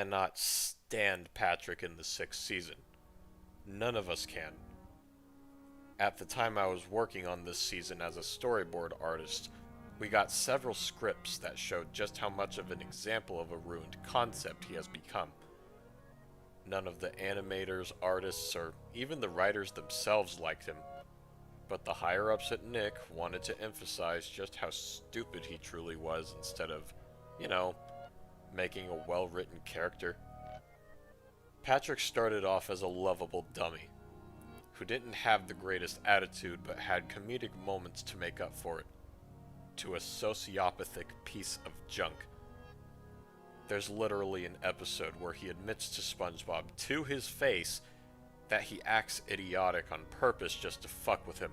cannot stand Patrick in the 6th season. None of us can. At the time I was working on this season as a storyboard artist, we got several scripts that showed just how much of an example of a ruined concept he has become. None of the animators, artists, or even the writers themselves liked him, but the higher-ups at Nick wanted to emphasize just how stupid he truly was instead of, making a well-written character. Patrick started off as a lovable dummy, who didn't have the greatest attitude but had comedic moments to make up for it, to a sociopathic piece of junk. There's literally an episode where he admits to SpongeBob to his face that he acts idiotic on purpose just to fuck with him.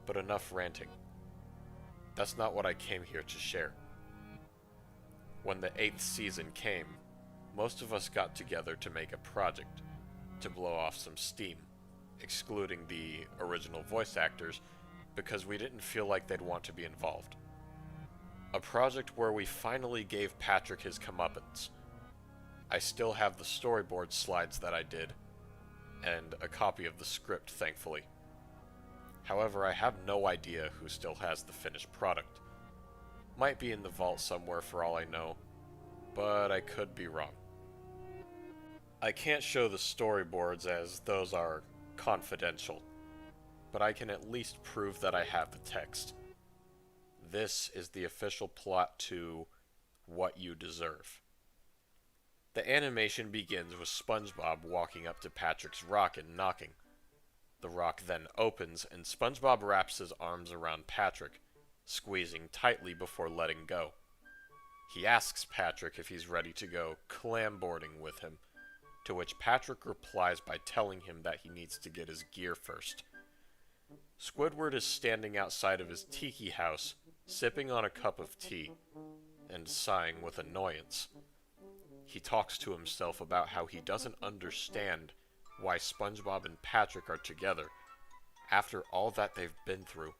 But enough ranting. That's not what I came here to share. When the 8th season came, most of us got together to make a project, to blow off some steam, excluding the original voice actors, because we didn't feel like they'd want to be involved. A project where we finally gave Patrick his comeuppance. I still have the storyboard slides that I did, and a copy of the script, thankfully. However, I have no idea who still has the finished product. Might be in the vault somewhere for all I know, but I could be wrong. I can't show the storyboards as those are confidential, but I can at least prove that I have the text. This is the official plot to What You Deserve. The animation begins with SpongeBob walking up to Patrick's rock and knocking. The rock then opens, and SpongeBob wraps his arms around Patrick, squeezing tightly before letting go. He asks Patrick if he's ready to go clam-boarding with him, to which Patrick replies by telling him that he needs to get his gear first. Squidward is standing outside of his tiki house, sipping on a cup of tea, and sighing with annoyance. He talks to himself about how he doesn't understand why SpongeBob and Patrick are together, after all that they've been through.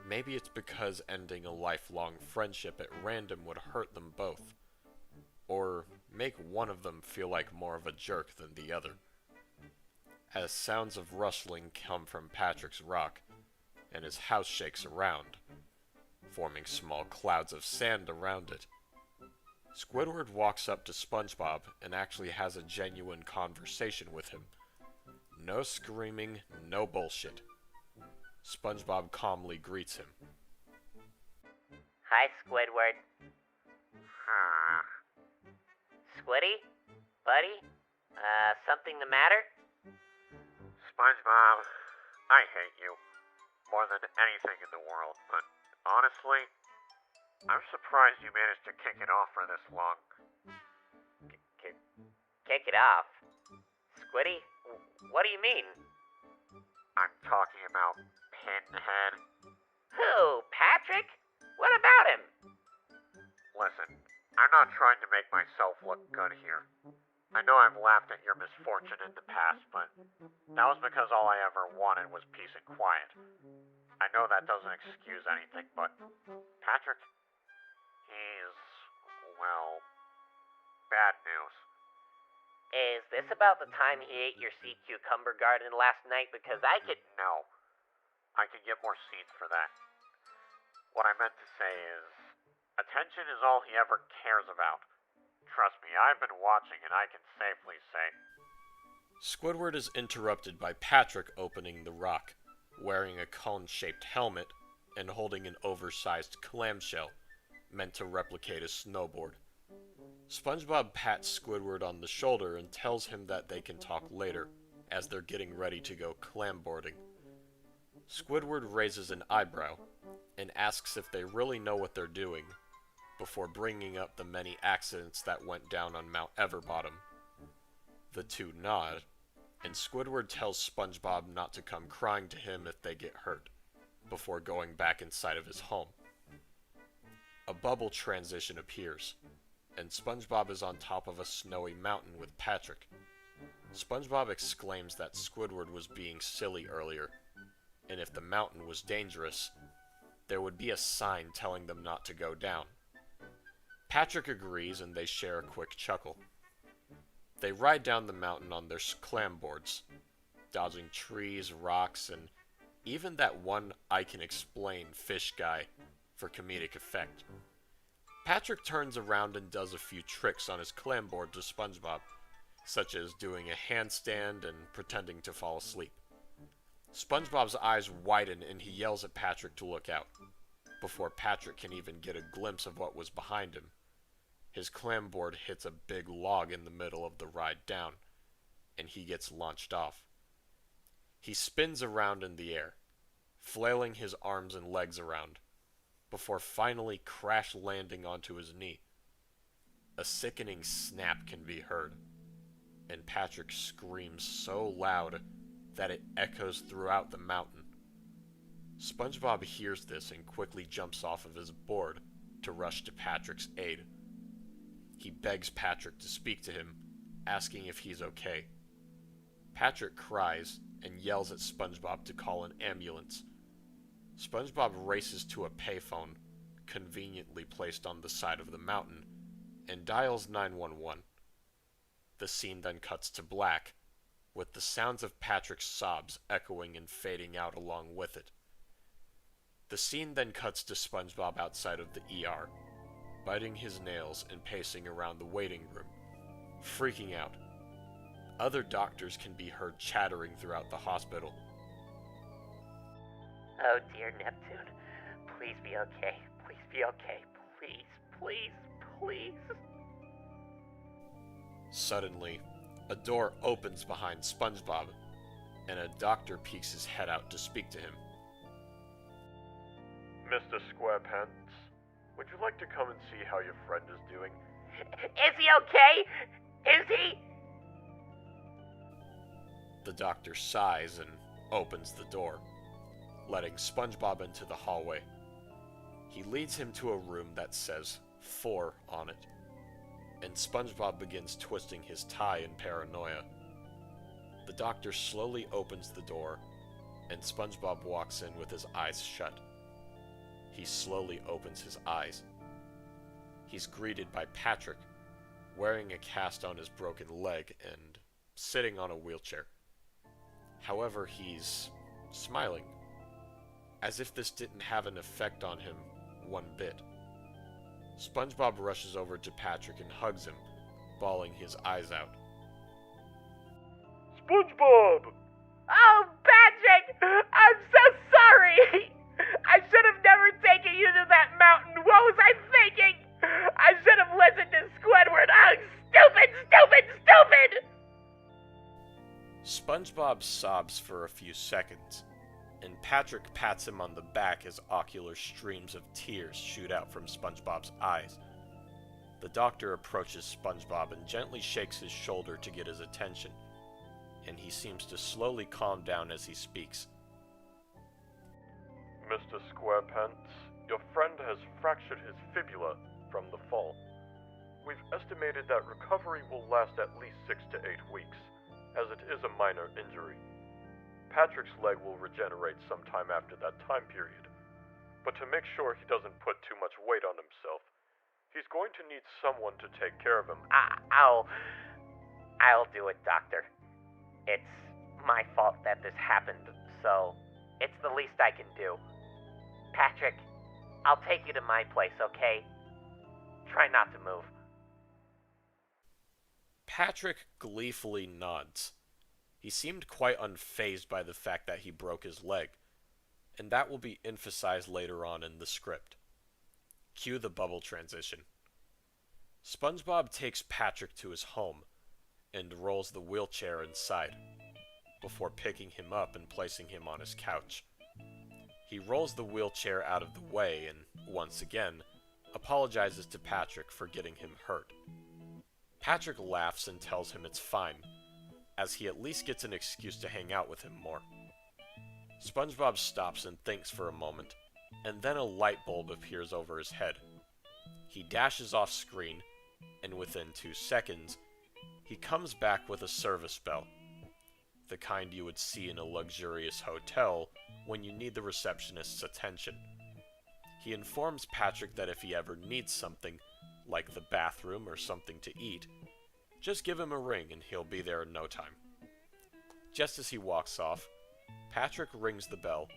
Maybe it's because ending a lifelong friendship at random would hurt them both, or make one of them feel like more of a jerk than the other. As sounds of rustling come from Patrick's rock, and his house shakes around, forming small clouds of sand around it. Squidward walks up to SpongeBob and actually has a genuine conversation with him. No screaming, no bullshit. SpongeBob calmly greets him. Hi, Squidward. Squiddy? Buddy? Something the matter? SpongeBob, I hate you more than anything in the world, but honestly, I'm surprised you managed to kick it off for this long. Kick it off? Squiddy? What do you mean? I'm talking about Pinhead. Who? Patrick? What about him? Listen, I'm not trying to make myself look good here. I know I've laughed at your misfortune in the past, but that was because all I ever wanted was peace and quiet. I know that doesn't excuse anything, but Patrick, he's, well, bad news. Is this about the time he ate your sea cucumber garden last night? Because I could... No, I could get more seeds for that. What I meant to say is, attention is all he ever cares about. Trust me, I've been watching and I can safely say... Squidward is interrupted by Patrick opening the rock, wearing a cone-shaped helmet and holding an oversized clamshell, meant to replicate a snowboard. SpongeBob pats Squidward on the shoulder and tells him that they can talk later, as they're getting ready to go clamboarding. Squidward raises an eyebrow, and asks if they really know what they're doing, before bringing up the many accidents that went down on Mount Everbottom. The two nod, and Squidward tells SpongeBob not to come crying to him if they get hurt, before going back inside of his home. A bubble transition appears, and SpongeBob is on top of a snowy mountain with Patrick. SpongeBob exclaims that Squidward was being silly earlier, and if the mountain was dangerous, there would be a sign telling them not to go down. Patrick agrees and they share a quick chuckle. They ride down the mountain on their clam boards, dodging trees, rocks, and even that one I can explain fish guy for comedic effect. Patrick turns around and does a few tricks on his clam board to SpongeBob, such as doing a handstand and pretending to fall asleep. SpongeBob's eyes widen and he yells at Patrick to look out. Before Patrick can even get a glimpse of what was behind him, his clam board hits a big log in the middle of the ride down, and he gets launched off. He spins around in the air, flailing his arms and legs around, before finally crash landing onto his knee. A sickening snap can be heard, and Patrick screams so loud that it echoes throughout the mountain. SpongeBob hears this and quickly jumps off of his board to rush to Patrick's aid. He begs Patrick to speak to him, asking if he's okay. Patrick cries and yells at SpongeBob to call an ambulance. SpongeBob races to a payphone, conveniently placed on the side of the mountain, and dials 911. The scene then cuts to black, with the sounds of Patrick's sobs echoing and fading out along with it. The scene then cuts to SpongeBob outside of the ER, biting his nails and pacing around the waiting room, freaking out. Other doctors can be heard chattering throughout the hospital. Oh dear Neptune, please be okay. Please be okay. Please, please, please. Suddenly, a door opens behind SpongeBob, and a doctor peeks his head out to speak to him. Mr. SquarePants, would you like to come and see how your friend is doing? Is he okay? Is he? The doctor sighs and opens the door, letting SpongeBob into the hallway. He leads him to a room that says 4 on it, and SpongeBob begins twisting his tie in paranoia. The doctor slowly opens the door, and SpongeBob walks in with his eyes shut. He slowly opens his eyes. He's greeted by Patrick, wearing a cast on his broken leg and sitting on a wheelchair. However, he's smiling, as if this didn't have an effect on him one bit. SpongeBob rushes over to Patrick and hugs him, bawling his eyes out. SpongeBob! Oh, Patrick! I'm so sorry! I should have never taken you to that mountain. What was I thinking? I should have listened to Squidward. Oh, stupid, stupid, stupid! SpongeBob sobs for a few seconds, and Patrick pats him on the back as ocular streams of tears shoot out from SpongeBob's eyes. The doctor approaches SpongeBob and gently shakes his shoulder to get his attention, and he seems to slowly calm down as he speaks. Mr. SquarePants, your friend has fractured his fibula from the fall. We've estimated that recovery will last at least 6 to 8 weeks, as it is a minor injury. Patrick's leg will regenerate sometime after that time period, but to make sure he doesn't put too much weight on himself, he's going to need someone to take care of him. I'll do it, Doctor. It's my fault that this happened, so it's the least I can do. Patrick, I'll take you to my place, okay? Try not to move. Patrick gleefully nods. He seemed quite unfazed by the fact that he broke his leg, and that will be emphasized later on in the script. Cue the bubble transition. SpongeBob takes Patrick to his home and rolls the wheelchair inside, before picking him up and placing him on his couch. He rolls the wheelchair out of the way and, once again, apologizes to Patrick for getting him hurt. Patrick laughs and tells him it's fine, as he at least gets an excuse to hang out with him more. SpongeBob stops and thinks for a moment, and then a light bulb appears over his head. He dashes off screen, and within 2 seconds, he comes back with a service bell, the kind you would see in a luxurious hotel when you need the receptionist's attention. He informs Patrick that if he ever needs something, like the bathroom or something to eat, just give him a ring and he'll be there in no time. Just as he walks off, Patrick rings the bell,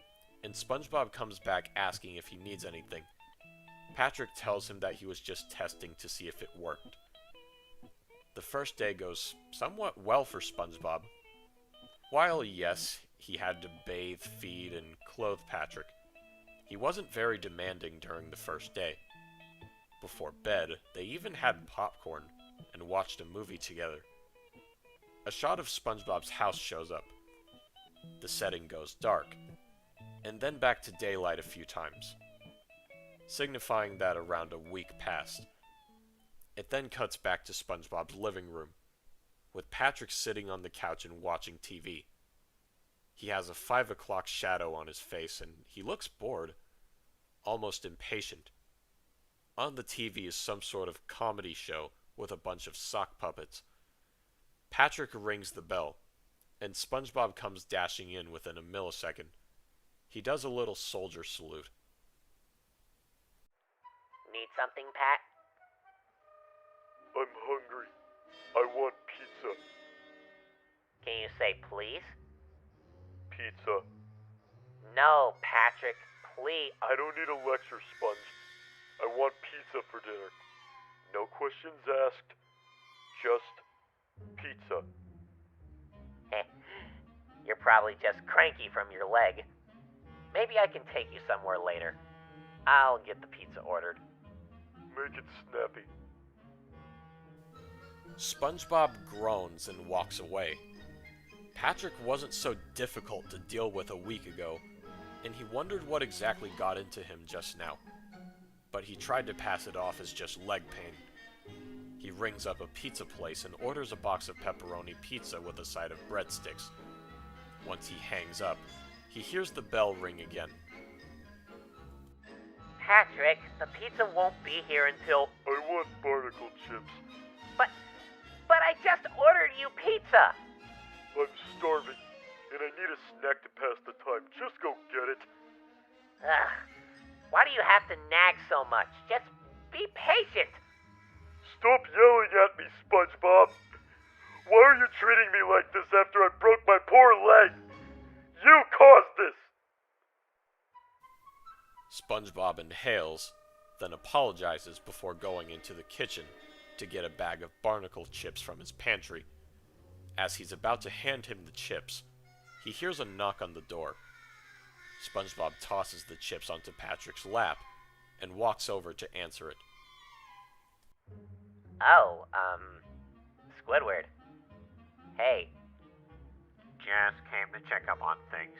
and SpongeBob comes back asking if he needs anything. Patrick tells him that he was just testing to see if it worked. The first day goes somewhat well for SpongeBob. While, yes, he had to bathe, feed, and clothe Patrick, he wasn't very demanding during the first day. Before bed, they even had popcorn and watched a movie together. A shot of SpongeBob's house shows up. The setting goes dark, and then back to daylight a few times, signifying that around a week passed. It then cuts back to SpongeBob's living room, with Patrick sitting on the couch and watching TV. He has a 5 o'clock shadow on his face, and he looks bored, almost impatient. On the TV is some sort of comedy show with a bunch of sock puppets. Patrick rings the bell, and SpongeBob comes dashing in within a millisecond. He does a little soldier salute. Need something, Pat? I'm hungry. I want pizza. Can you say please? Pizza. No, Patrick, please. I don't need a lecture, Sponge. I want pizza for dinner. No questions asked. Just pizza. You're probably just cranky from your leg. Maybe I can take you somewhere later. I'll get the pizza ordered. Make it snappy. SpongeBob groans and walks away. Patrick wasn't so difficult to deal with a week ago, and he wondered what exactly got into him just now. But he tried to pass it off as just leg pain. He rings up a pizza place and orders a box of pepperoni pizza with a side of breadsticks. Once he hangs up, he hears the bell ring again. Patrick, the pizza won't be here until... I want barnacle chips. But I just ordered you pizza! I'm starving, and I need a snack to pass the time. Just go get it. Ugh. Why do you have to nag so much? Just be patient. Stop yelling at me, SpongeBob. Why are you treating me like this after I broke my poor leg? You caused this! SpongeBob inhales, then apologizes before going into the kitchen to get a bag of barnacle chips from his pantry. As he's about to hand him the chips, he hears a knock on the door. SpongeBob tosses the chips onto Patrick's lap and walks over to answer it. Oh, Squidward. Hey. Just came to check up on things.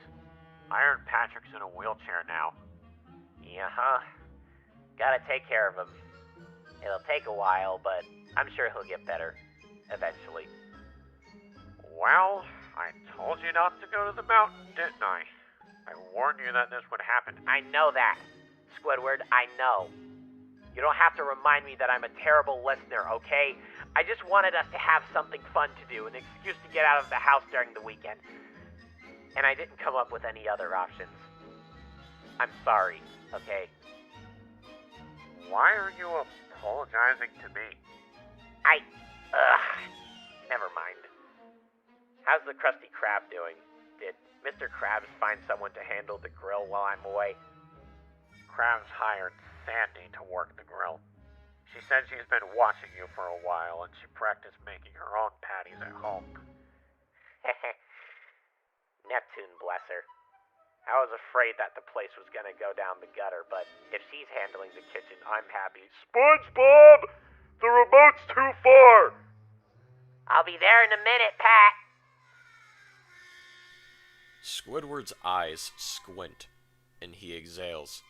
I heard Patrick's in a wheelchair now. Yeah, gotta take care of him. It'll take a while, but I'm sure he'll get better. Eventually. Well, I told you not to go to the mountain, didn't I? I warned you that this would happen. I know that, Squidward, I know. You don't have to remind me that I'm a terrible listener, okay? I just wanted us to have something fun to do, an excuse to get out of the house during the weekend. And I didn't come up with any other options. I'm sorry, okay? Why are you apologizing to me? Never mind. How's the Krusty Krab doing? Did Mr. Krabs find someone to handle the grill while I'm away? Krabs hired Sandy to work the grill. She said she's been watching you for a while and she practiced making her own patties at home. Neptune bless her. I was afraid that the place was gonna go down the gutter, but if she's handling the kitchen, I'm happy. SpongeBob! The remote's too far! I'll be there in a minute, Pat! Squidward's eyes squint, and he exhales,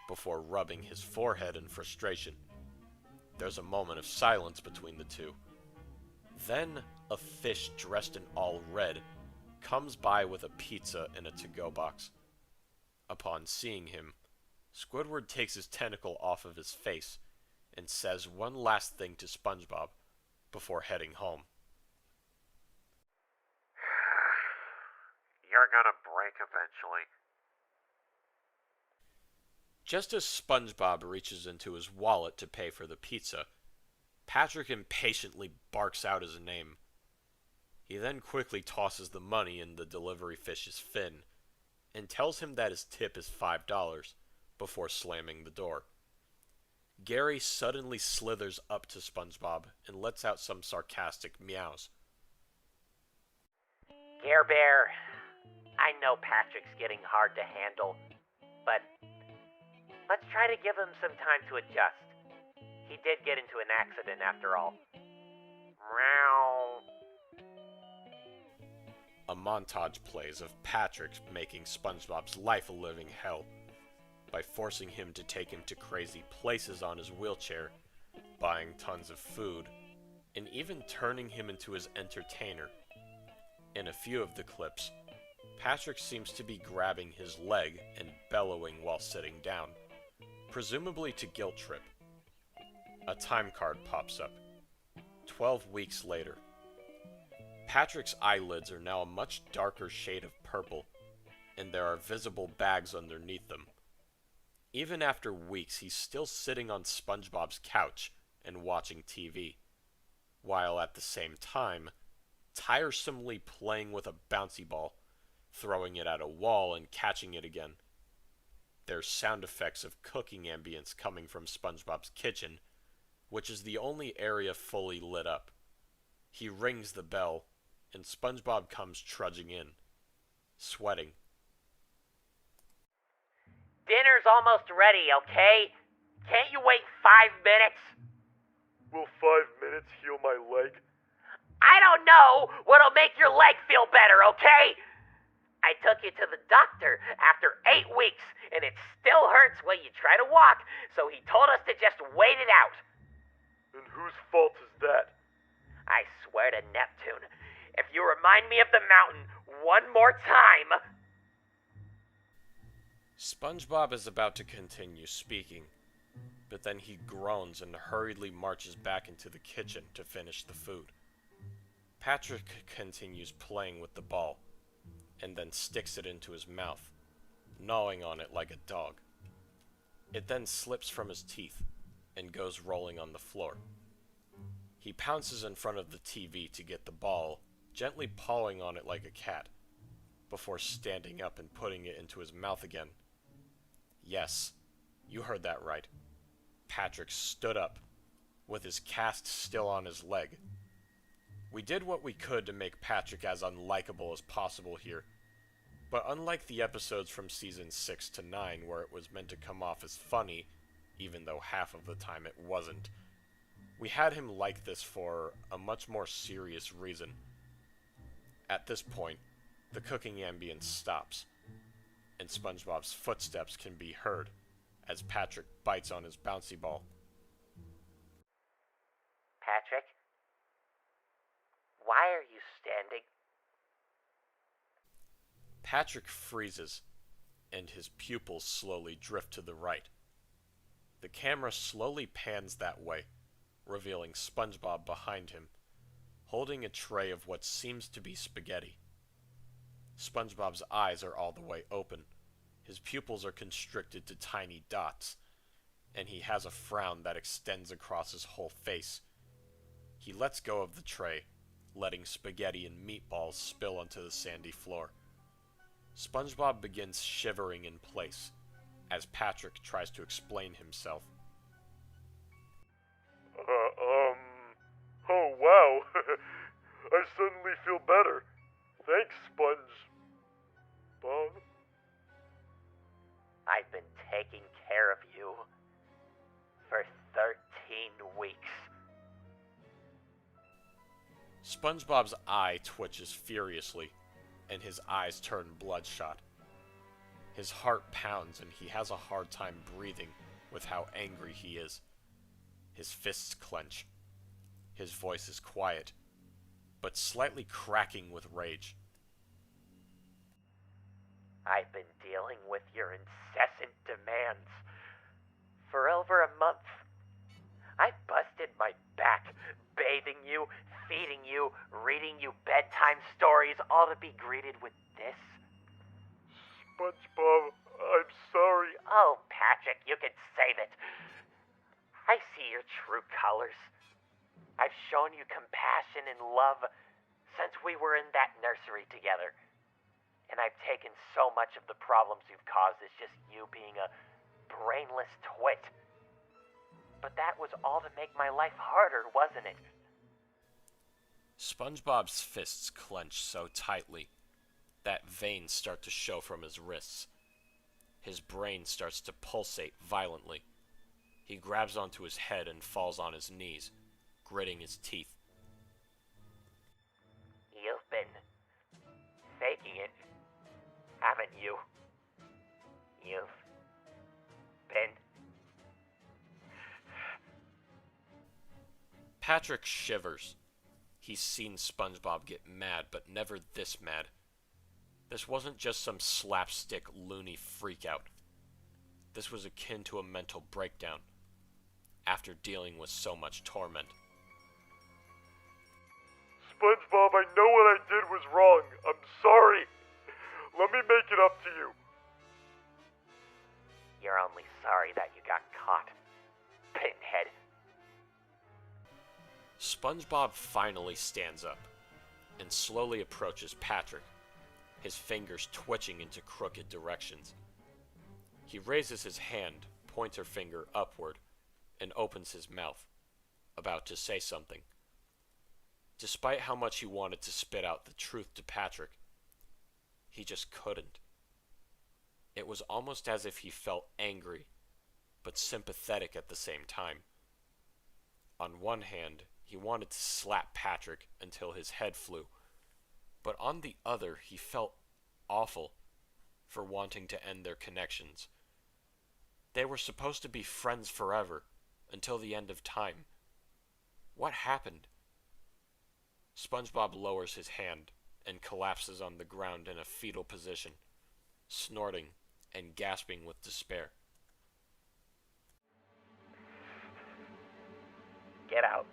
before rubbing his forehead in frustration. There's a moment of silence between the two. Then, a fish dressed in all red comes by with a pizza in a to-go box. Upon seeing him, Squidward takes his tentacle off of his face and says one last thing to SpongeBob before heading home. You're gonna break eventually. Just as SpongeBob reaches into his wallet to pay for the pizza, Patrick impatiently barks out his name. He then quickly tosses the money in the delivery fish's fin and tells him that his tip is $5 before slamming the door. Gary suddenly slithers up to SpongeBob and lets out some sarcastic meows. Care Bear, I know Patrick's getting hard to handle, but let's try to give him some time to adjust. He did get into an accident after all. Meow. A montage plays of Patrick making SpongeBob's life a living hell by forcing him to take him to crazy places on his wheelchair, buying tons of food, and even turning him into his entertainer. In a few of the clips, Patrick seems to be grabbing his leg and bellowing while sitting down, presumably to guilt trip. A time card pops up. 12 weeks later. Patrick's eyelids are now a much darker shade of purple, and there are visible bags underneath them. Even after weeks, he's still sitting on SpongeBob's couch and watching TV, while at the same time, tiresomely playing with a bouncy ball, throwing it at a wall and catching it again. There's sound effects of cooking ambience coming from SpongeBob's kitchen, which is the only area fully lit up. He rings the bell, and SpongeBob comes trudging in, sweating. Dinner's almost ready, okay? Can't you wait 5 minutes? Will 5 minutes heal my leg? I don't know what'll make your leg feel better, okay? I took you to the doctor after 8 weeks, and it still hurts when you try to walk, so he told us to just wait it out. And whose fault is that? I swear to Neptune, if you remind me of the mountain one more time... SpongeBob is about to continue speaking, but then he groans and hurriedly marches back into the kitchen to finish the food. Patrick continues playing with the ball, and then sticks it into his mouth, gnawing on it like a dog. It then slips from his teeth and goes rolling on the floor. He pounces in front of the TV to get the ball, gently pawing on it like a cat, before standing up and putting it into his mouth again. Yes, you heard that right. Patrick stood up, with his cast still on his leg. We did what we could to make Patrick as unlikable as possible here, but unlike the episodes from seasons 6 to 9 where it was meant to come off as funny, even though half of the time it wasn't, we had him like this for a much more serious reason. At this point, the cooking ambience stops, and SpongeBob's footsteps can be heard as Patrick bites on his bouncy ball. Patrick? Why are you standing? Patrick freezes, and his pupils slowly drift to the right. The camera slowly pans that way, revealing SpongeBob behind him, holding a tray of what seems to be spaghetti. SpongeBob's eyes are all the way open, his pupils are constricted to tiny dots, and he has a frown that extends across his whole face. He lets go of the tray, letting spaghetti and meatballs spill onto the sandy floor. SpongeBob begins shivering in place, as Patrick tries to explain himself. Oh wow, I suddenly feel better. Thanks, SpongeBob. I've been taking care of you for 13 weeks. SpongeBob's eye twitches furiously, and his eyes turn bloodshot. His heart pounds, and he has a hard time breathing with how angry he is. His fists clench. His voice is quiet, but slightly cracking with rage. I've been dealing with your incessant demands for over a month. I busted my back, bathing you, feeding you, reading you bedtime stories, all to be greeted with this. SpongeBob, I'm sorry. Oh, Patrick. Patrick, you can save it. I see your true colors. I've shown you compassion and love since we were in that nursery together. And I've taken so much of the problems you've caused as just you being a brainless twit. But that was all to make my life harder, wasn't it? SpongeBob's fists clench so tightly that veins start to show from his wrists. His brain starts to pulsate violently. He grabs onto his head and falls on his knees, gritting his teeth. You've been faking it, haven't you? You've been... Patrick shivers. He's seen SpongeBob get mad, but never this mad. This wasn't just some slapstick loony freakout. This was akin to a mental breakdown after dealing with so much torment. SpongeBob, I know what I did was wrong. I'm sorry. Let me make it up to you. You're only sorry that you got caught, Pinhead. SpongeBob finally stands up and slowly approaches Patrick, his fingers twitching into crooked directions. He raises his hand, pointer finger upward, and opens his mouth, about to say something. Despite how much he wanted to spit out the truth to Patrick, he just couldn't. It was almost as if he felt angry, but sympathetic at the same time. On one hand, he wanted to slap Patrick until his head flew, but on the other, he felt awful for wanting to end their connections. They were supposed to be friends forever, until the end of time. What happened? SpongeBob lowers his hand and collapses on the ground in a fetal position, snorting and gasping with despair. Get out.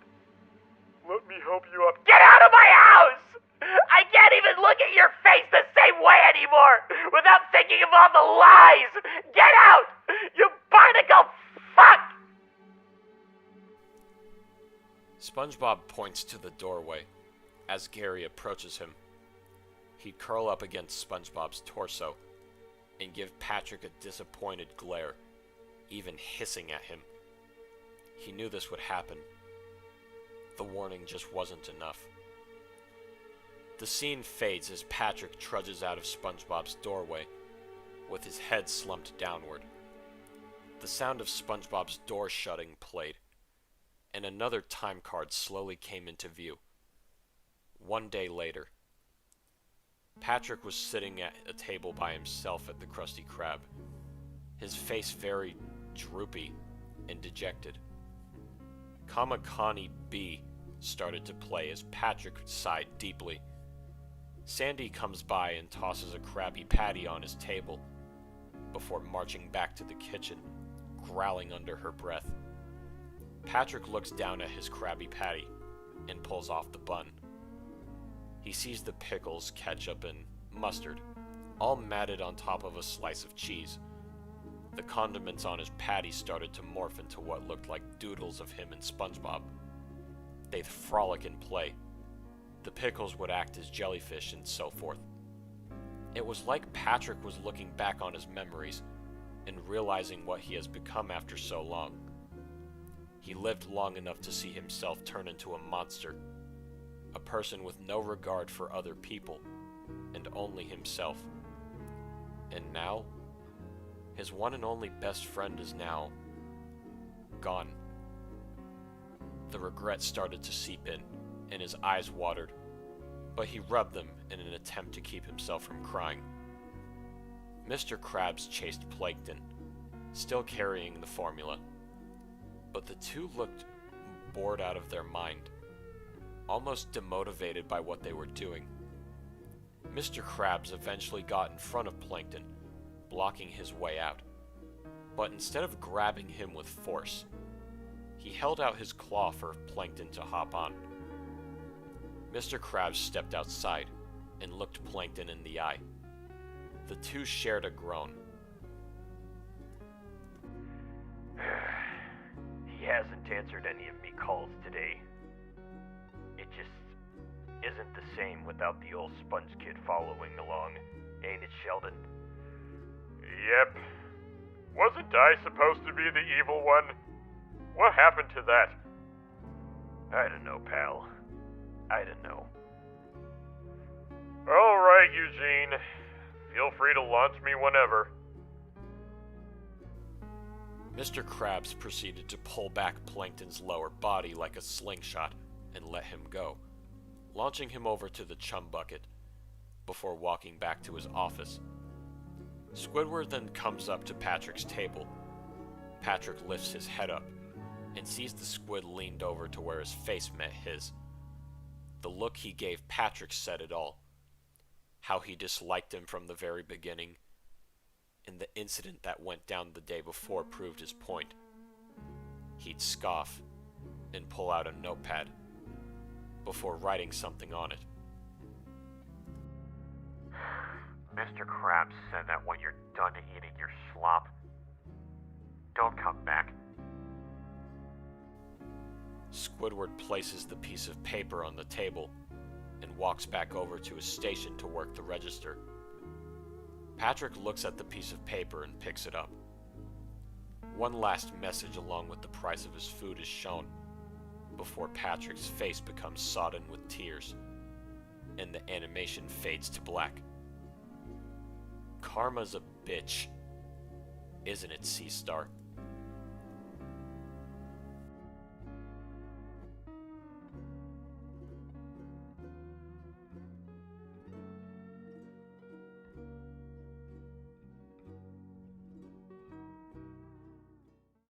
Let me help you up. Get out of my house! I can't even look at your face the same way anymore without thinking of all the lies! Get out! You barnacle fuck! SpongeBob points to the doorway as Gary approaches him. He'd curl up against SpongeBob's torso and give Patrick a disappointed glare, even hissing at him. He knew this would happen. The warning just wasn't enough. The scene fades as Patrick trudges out of SpongeBob's doorway, with his head slumped downward. The sound of SpongeBob's door shutting played, and another time card slowly came into view. 1 day later, Patrick was sitting at a table by himself at the Krusty Krab, his face very droopy and dejected. Kamakani B started to play as Patrick sighed deeply. Sandy comes by and tosses a Krabby Patty on his table before marching back to the kitchen, growling under her breath. Patrick looks down at his Krabby Patty and pulls off the bun. He sees the pickles, ketchup, and mustard, all matted on top of a slice of cheese. The condiments on his patty started to morph into what looked like doodles of him and SpongeBob. They'd frolic and play. The pickles would act as jellyfish and so forth. It was like Patrick was looking back on his memories and realizing what he has become after so long. He lived long enough to see himself turn into a monster, a person with no regard for other people, and only himself. And now, his one and only best friend is now gone. The regret started to seep in, and his eyes watered, but he rubbed them in an attempt to keep himself from crying. Mr. Krabs chased Plankton, still carrying the formula, but the two looked bored out of their mind, almost demotivated by what they were doing. Mr. Krabs eventually got in front of Plankton, blocking his way out, but instead of grabbing him with force, he held out his claw for Plankton to hop on. Mr. Krabs stepped outside and looked Plankton in the eye. The two shared a groan. answered any of me calls today. It just isn't the same without the old sponge kid following along, ain't it, Sheldon? Yep. Wasn't I supposed to be the evil one? What happened to that? I don't know, pal. I don't know. Alright, Eugene. Feel free to launch me whenever. Mr. Krabs proceeded to pull back Plankton's lower body like a slingshot and let him go, launching him over to the chum bucket before walking back to his office. Squidward then comes up to Patrick's table. Patrick lifts his head up and sees the squid leaned over to where his face met his. The look he gave Patrick said it all. How he disliked him from the very beginning, and the incident that went down the day before proved his point. He'd scoff and pull out a notepad before writing something on it. Mr. Krabs said that when you're done eating your slop, don't come back. Squidward places the piece of paper on the table and walks back over to his station to work the register. Patrick looks at the piece of paper and picks it up. One last message along with the price of his food is shown before Patrick's face becomes sodden with tears and the animation fades to black. Karma's a bitch, isn't it, Sea Star?